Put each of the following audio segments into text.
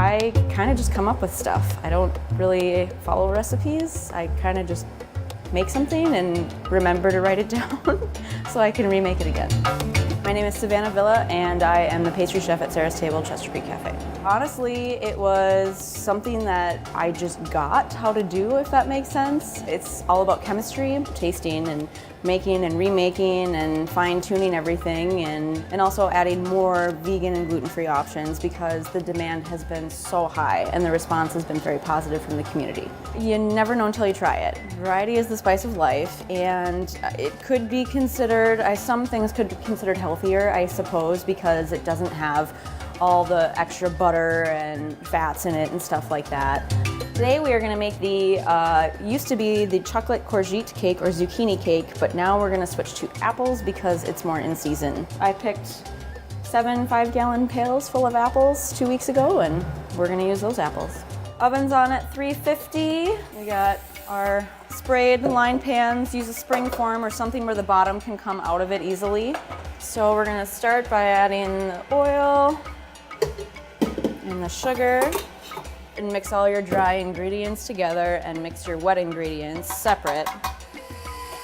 I kind of just come up with stuff. I don't really follow recipes. I kind of just make something and remember to write it down so I can remake it again. My name is Savannah Villa and I am the pastry chef at Sara's Table, Chester Creek Cafe. Honestly, it was something that I just got how to do, if that makes sense. It's all about chemistry, tasting and making and remaking and fine-tuning everything and also adding more vegan and gluten-free options because the demand has been so high and the response has been very positive from the community. You never know until you try it. Variety is the spice of life, and it could be considered, some things could be considered healthier, I suppose, because it doesn't have all the extra butter and fats in it and stuff like that. Today we are going to make the, used to be the chocolate courgette cake or zucchini cake, but now we're going to switch to apples because it's more in season. I picked 7 5-gallon pails full of apples 2 weeks ago, and we're going to use those apples. Oven's on at 350. We got our sprayed line pans. Use a spring form or something where the bottom can come out of it easily. So we're going to start by adding the oil and the sugar. And mix all your dry ingredients together and mix your wet ingredients separate.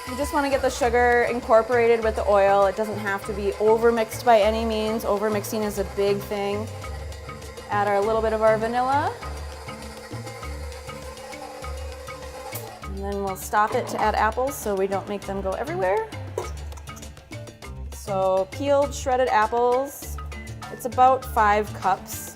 You just want to get the sugar incorporated with the oil. It doesn't have to be overmixed by any means. Overmixing is a big thing. Add a little bit of our vanilla. And then we'll stop it to add apples so we don't make them go everywhere. So peeled shredded apples, it's about 5 cups.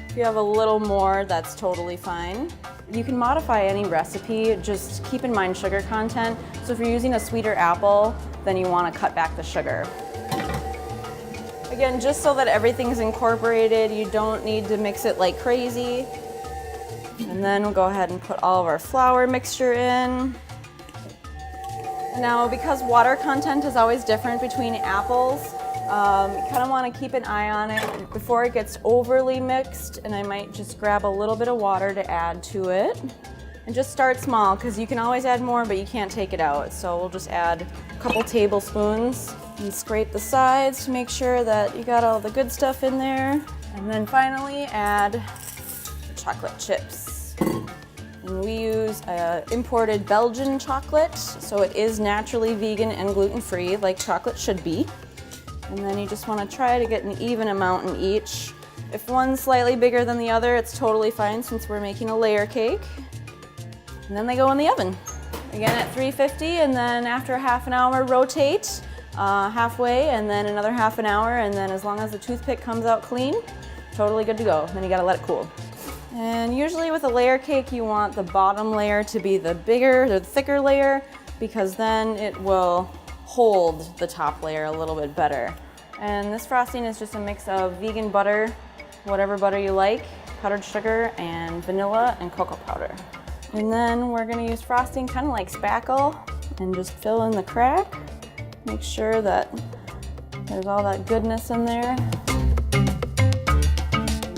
If you have a little more, that's totally fine. You can modify any recipe, just keep in mind sugar content. So if you're using a sweeter apple, then you want to cut back the sugar. Again, just so that everything's incorporated, you don't need to mix it like crazy. And then we'll go ahead and put all of our flour mixture in. Now, because water content is always different between apples, you kind of want to keep an eye on it before it gets overly mixed, and I might just grab a little bit of water to add to it. And just start small, because you can always add more, but you can't take it out. So we'll just add a couple tablespoons and scrape the sides to make sure that you got all the good stuff in there. And then finally add the chocolate chips. And we use imported Belgian chocolate, so it is naturally vegan and gluten-free, like chocolate should be. And then you just want to try to get an even amount in each. If one's slightly bigger than the other, it's totally fine since we're making a layer cake. And then they go in the oven. Again at 350, and then after half an hour, rotate halfway, and then another half an hour, and then as long as the toothpick comes out clean, totally good to go. Then you gotta let it cool. And usually with a layer cake, you want the bottom layer to be the bigger, the thicker layer, because then it will hold the top layer a little bit better. And this frosting is just a mix of vegan butter, whatever butter you like, powdered sugar, and vanilla and cocoa powder. And then we're gonna use frosting kind of like spackle and just fill in the crack. Make sure that there's all that goodness in there.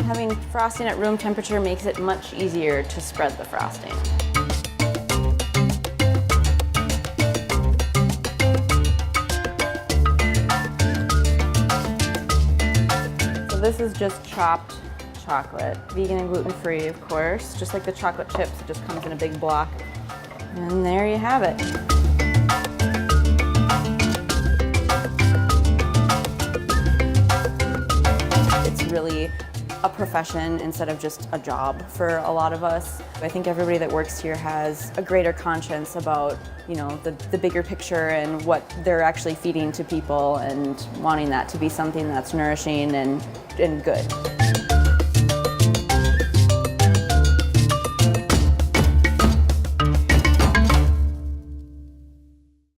Having frosting at room temperature makes it much easier to spread the frosting. This is just chopped chocolate, vegan and gluten-free, of course. Just like the chocolate chips, it just comes in a big block. And there you have it. It's really a profession instead of just a job for a lot of us. I think everybody that works here has a greater conscience about, you know, the bigger picture and what they're actually feeding to people and wanting that to be something that's nourishing and good.